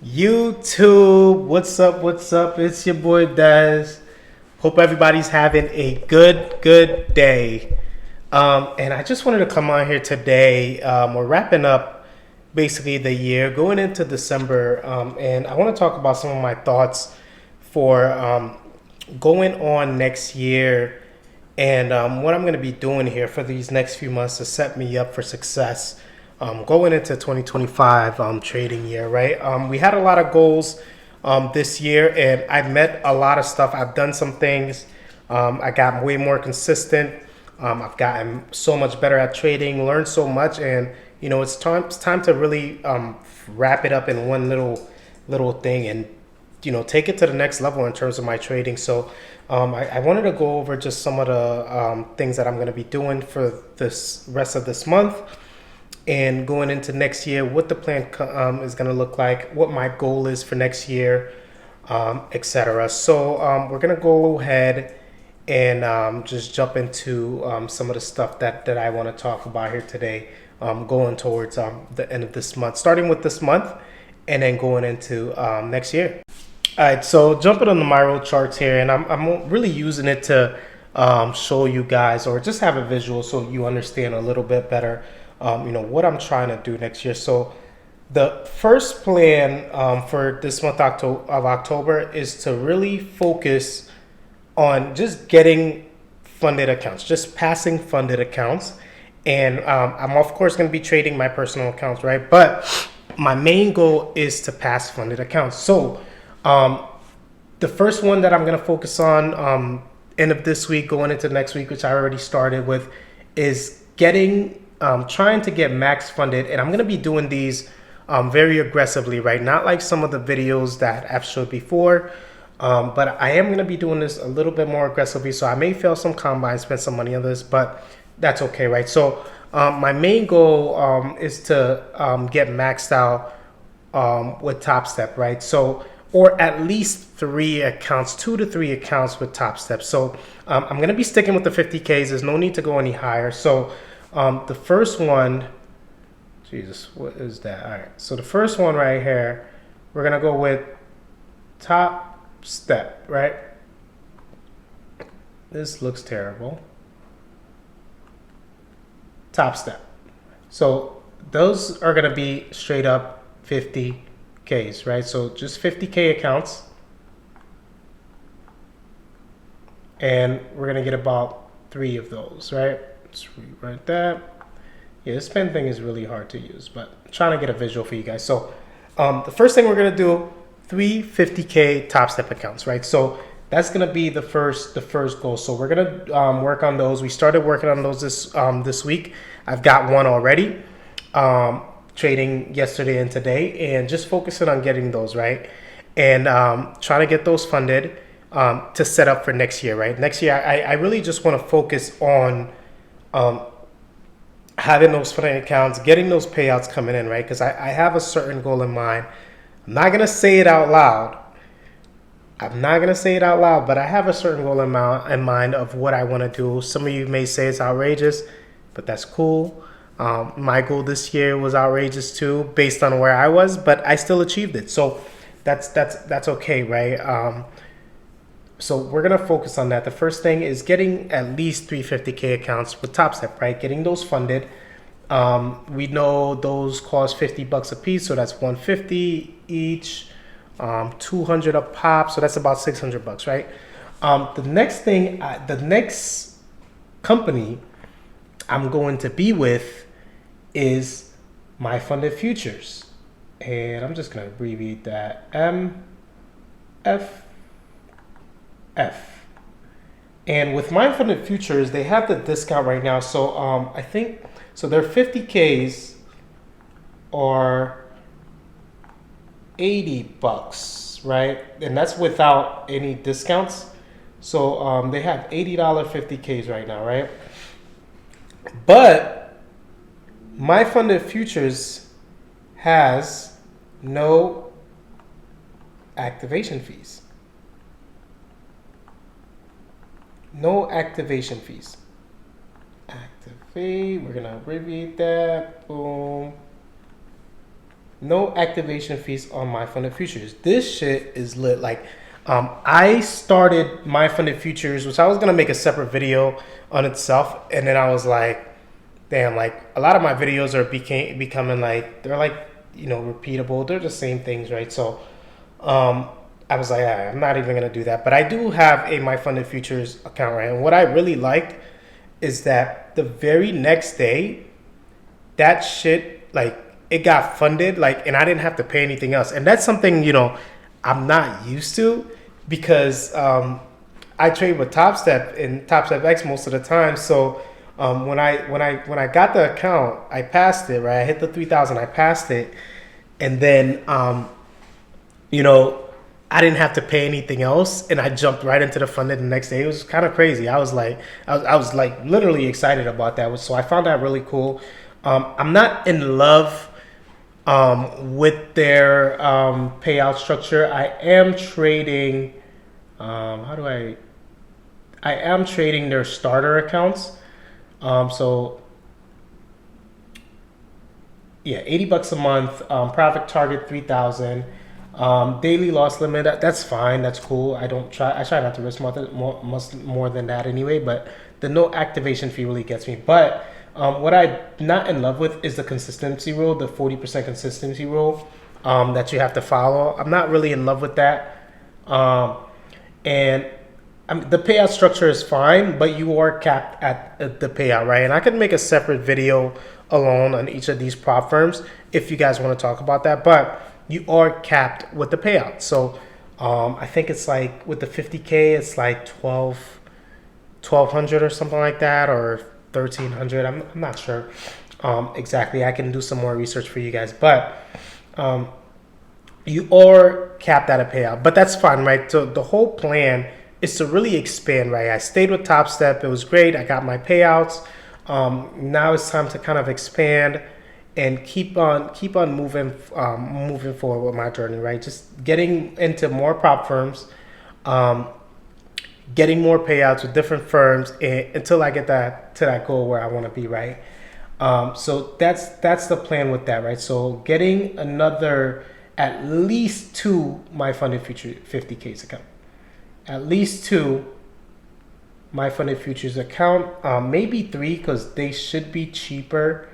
YouTube, what's up? What's up? It's your boy Dez. Hope everybody's having a good day. And I just wanted to come on here today. We're wrapping up basically the year, going into December, and I want to talk about some of my thoughts for going on next year and what I'm going to be doing here for these next few months to set me up for success going into 2025 trading year, right? We had a lot of goals this year, and I've met a lot of stuff. I've done some things. I got way more consistent. I've gotten so much better at trading, learned so much, and it's time to really wrap it up in one little thing and take it to the next level in terms of my trading. So I wanted to go over just some of the things that I'm going to be doing for this rest of this month and going into next year, what the plan is going to look like, what my goal is for next year, etc. So we're going to go ahead and just jump into some of the stuff that I want to talk about here today, going towards the end of this month, starting with this month and then going into next year. All right, so jumping on the Myro charts here, and I'm really using it to show you guys or just have a visual so you understand a little bit better what I'm trying to do next year. So the first plan for this month of October is to really focus on just getting funded accounts, just passing funded accounts. And I'm of course going to be trading my personal accounts, right? But my main goal is to pass funded accounts. So the first one that I'm going to focus on end of this week, going into next week, which I already started with, is trying to get max funded. And I'm going to be doing these very aggressively, right? Not like some of the videos that I've showed before, but I am going to be doing this a little bit more aggressively. So I may fail some combines, spend some money on this, but that's okay, right? So my main goal is to get maxed out with Topstep, right? So, or at least 3 accounts, 2 to 3 accounts with Topstep. So I'm going to be sticking with the 50Ks. There's no need to go any higher. So the first one, Jesus, what is that? All right. So the first one right here, we're going to go with Topstep, right? This looks terrible. Topstep. So those are going to be straight up 50Ks, right? So just 50K accounts. And we're going to get about 3 of those, right? Let's rewrite that. Yeah, this pen thing is really hard to use, but I'm trying to get a visual for you guys. So the first thing we're going to do, 3 50K Topstep accounts, right? So that's going to be the first goal. So we're going to work on those. We started working on those this week. I've got one already, trading yesterday and today, and just focusing on getting those, right? And trying to get those funded to set up for next year, right? Next year, I really just want to focus on having those funding accounts, getting those payouts coming in, right? Because I have a certain goal in mind. I'm not going to say it out loud. But I have a certain goal in mind of what I want to do. Some of you may say it's outrageous, but that's cool. My goal this year was outrageous too, based on where I was, but I still achieved it. So that's okay, right? So we're going to focus on that. The first thing is getting at least 350K accounts with Topstep, right? Getting those funded. We know those cost $50 a piece, so that's $150 each, 200 a pop, so that's about $600, right? The next company I'm going to be with is MyFundedFutures, and I'm just going to abbreviate that, MFF. And with MyFundedFutures, they have the discount right now. So I think so their 50Ks are $80, right? And that's without any discounts. So they have $80 50Ks right now, right? But MyFundedFutures has no activation fees. No activation fees. Activate. We're going to abbreviate that. Boom. No activation fees on MyFundedFutures. This shit is lit. Like, I started MyFundedFutures, which I was gonna make a separate video on itself, and then I was like, damn, like a lot of my videos are becoming like they're like repeatable. They're the same things, right? So, I was like, I'm not even gonna do that. But I do have a MyFundedFutures account, right? And what I really liked is that the very next day, that shit like it got funded, like, and I didn't have to pay anything else. And that's something I'm not used to because I trade with Topstep and Topstep X most of the time. So when I got the account, I passed it, right? I hit the 3,000, I passed it, and then you know I didn't have to pay anything else, and I jumped right into the funded the next day. It was kind of crazy. I was like, I was like literally excited about that. So I found that really cool. I'm not in love with their payout structure. I am trading. I am trading their starter accounts. So yeah, $80 a month. Profit target 3,000. Daily loss limit. That's fine. That's cool. I try not to risk much more than that anyway. But the no activation fee really gets me. But what I'm not in love with is the consistency rule, the 40% consistency rule that you have to follow. I'm not really in love with that. And the payout structure is fine, but you are capped at the payout, right? And I could make a separate video alone on each of these prop firms if you guys want to talk about that. But you are capped with the payout. So I think it's like with the 50K, it's like 1,200 or something like that, or 1,300. I'm not sure exactly. I can do some more research for you guys, but you are capped at a payout. But that's fine, right? So the whole plan is to really expand, right? I stayed with Topstep. It was great. I got my payouts. Now it's time to kind of expand and keep on moving forward with my journey, right? Just getting into more prop firms, getting more payouts with different firms until I get to that goal where I want to be, right? So that's the plan with that, right? So getting another at least 2 MyFundedFutures 50Ks account, at least 2 MyFundedFutures account, maybe 3 because they should be cheaper.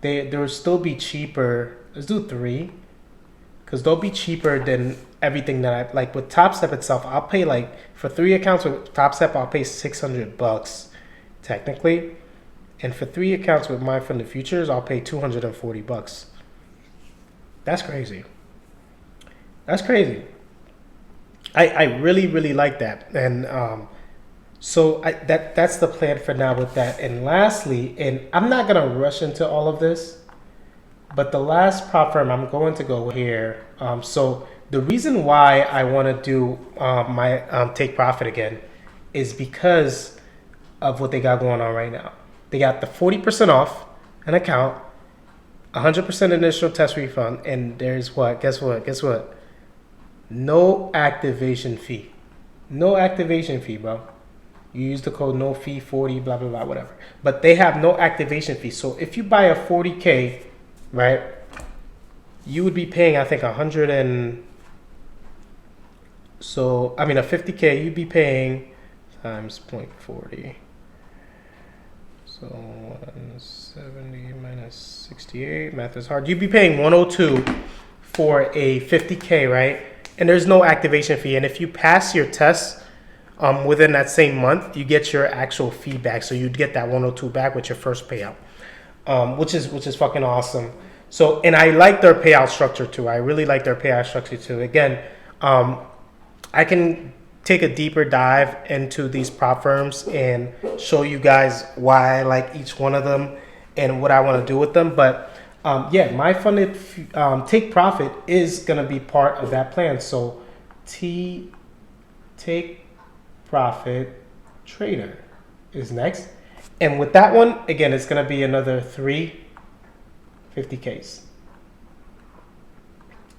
They will still be cheaper. Let's do 3 because they'll be cheaper than everything that I like with Topstep itself. I'll pay like for 3 accounts with Topstep, I'll pay $600 technically, and for 3 accounts with MyFundedFutures, I'll pay $240. That's crazy. That's crazy. I really like that, and so that's the plan for now with that. And lastly, and I'm not gonna rush into all of this, but the last prop firm I'm going to go here. So the reason why I want to do my take profit again is because of what they got going on right now. They got the 40% off an account, 100% initial test refund, and there's what? Guess what? No activation fee. No activation fee, bro. You use the code no fee 40, blah blah blah, whatever. But they have no activation fee. So if you buy a 40K, right, you would be paying, I think, a 50K, you'd be paying times 0.40. So 170 minus 68, math is hard. You'd be paying 102 for a 50K, right? And there's no activation fee. And if you pass your test within that same month, you get your actual feedback. So you'd get that 102 back with your first payout, which is fucking awesome. So, and I like their payout structure too. I really like their payout structure too. Again, I can take a deeper dive into these prop firms and show you guys why I like each one of them and what I want to do with them. But yeah, my funded take profit is going to be part of that plan. So take profit trader is next. And with that one, again, it's going to be another 3 50Ks.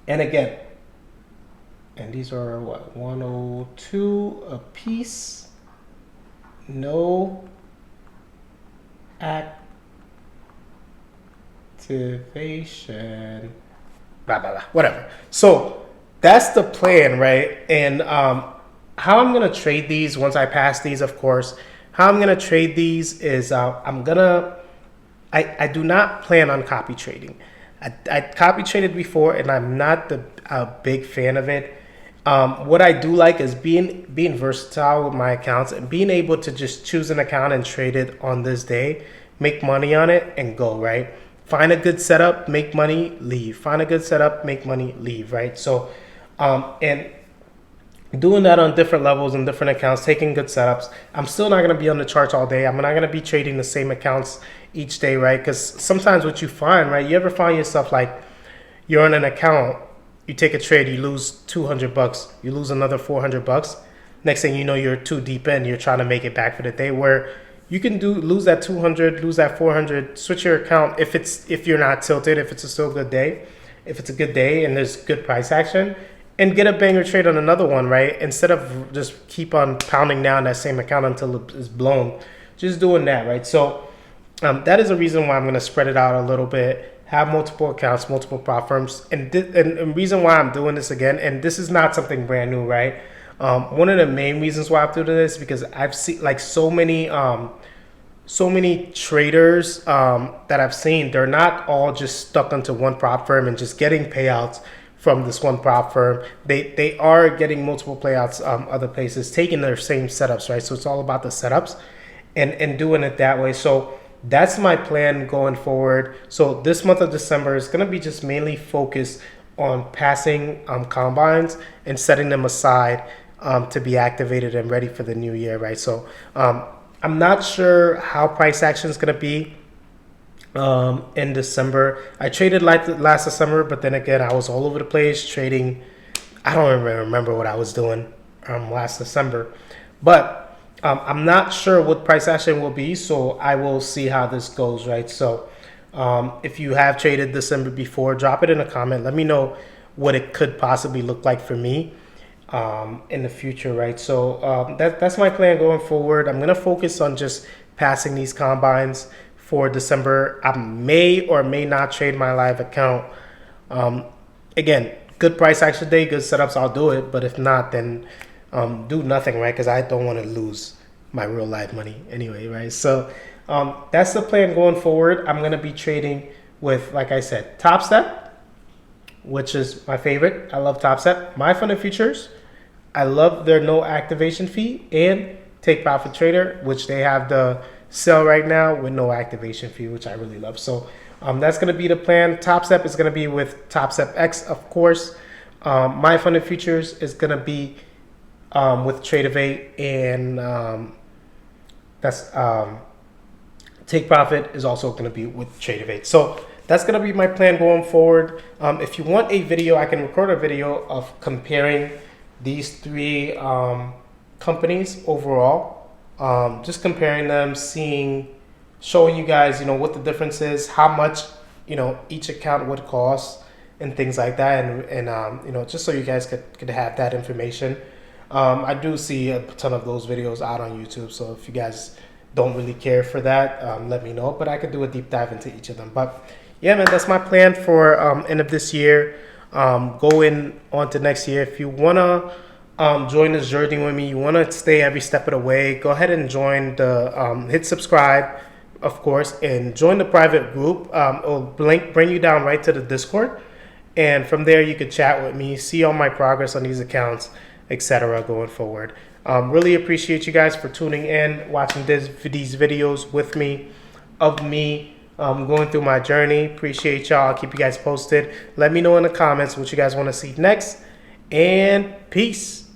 And again, and these are what, 102 a piece. No activation blah blah blah, whatever. So that's the plan, right? And how I'm gonna trade these once I pass these, of course. How I'm gonna trade these is I do not plan on copy trading. I copy traded before, and I'm not a big fan of it. What I do like is being versatile with my accounts and being able to just choose an account and trade it on this day, make money on it, and go, right? Find a good setup, make money, leave. Find a good setup, make money, leave, right? So, and doing that on different levels and different accounts, taking good setups. I'm still not going to be on the charts all day. I'm not going to be trading the same accounts each day, right? Because sometimes what you find, right? You ever find yourself like you're on an account, you take a trade, you lose 200 bucks, you lose another 400 bucks. Next thing you know, you're too deep in, you're trying to make it back for the day, where you can lose that 200, lose that 400, switch your account if you're not tilted, if it's a still good day, if it's a good day and there's good price action, and get a banger trade on another one, right? Instead of just keep on pounding down that same account until it's blown, just doing that, right? So that is a reason why I'm going to spread it out a little bit, have multiple accounts, multiple prop firms, and reason why I'm doing this again, and this is not something brand new, right? One of the main reasons why I'm doing this is because I've seen like so many traders that I've seen, they're not all just stuck onto one prop firm and just getting payouts from this one prop firm. They are getting multiple payouts other places, taking their same setups, right? So it's all about the setups and doing it that way. So that's my plan going forward. So this month of December is going to be just mainly focused on passing combines and setting them aside to be activated and ready for the new year, right? So I'm not sure how price action is going to be in December. I traded last December, but then again, I was all over the place trading. I don't even remember what I was doing last December, but I'm not sure what price action will be, so I will see how this goes, right? So if you have traded December before, drop it in a comment. Let me know what it could possibly look like for me in the future, right? So that's my plan going forward. I'm going to focus on just passing these combines for December. I may or may not trade my live account. Again, good price action day, good setups, I'll do it. But if not, then do nothing, right? Because I don't want to lose my real life money anyway, right? So that's the plan going forward. I'm going to be trading with, like I said, Topstep, which is my favorite. I love Topstep. MyFundedFutures, I love their no activation fee, and Take Profit Trader, which they have the sale right now with no activation fee, which I really love. So that's going to be the plan. Topstep is going to be with Topstep X, of course. MyFundedFutures is going to be with Tradeovate, and that's Take Profit is also going to be with Tradeovate. So that's going to be my plan going forward. If you want a video, I can record a video of comparing these three companies overall, just comparing them, showing you guys, what the difference is, how much, each account would cost, and things like that, and just so you guys could have that information. I do see a ton of those videos out on YouTube, so if you guys don't really care for that, let me know, but I could do a deep dive into each of them. But yeah, man, that's my plan for end of this year, going on to next year. If you want to join this journey with me, you want to stay every step of the way, go ahead and join the hit subscribe, of course, and join the private group. It'll bring you down right to the Discord, and from there you could chat with me, see all my progress on these accounts, etc. going forward. Really appreciate you guys for tuning in, watching these videos with me, of me going through my journey. Appreciate y'all. I'll keep you guys posted. Let me know in the comments what you guys want to see next, and peace.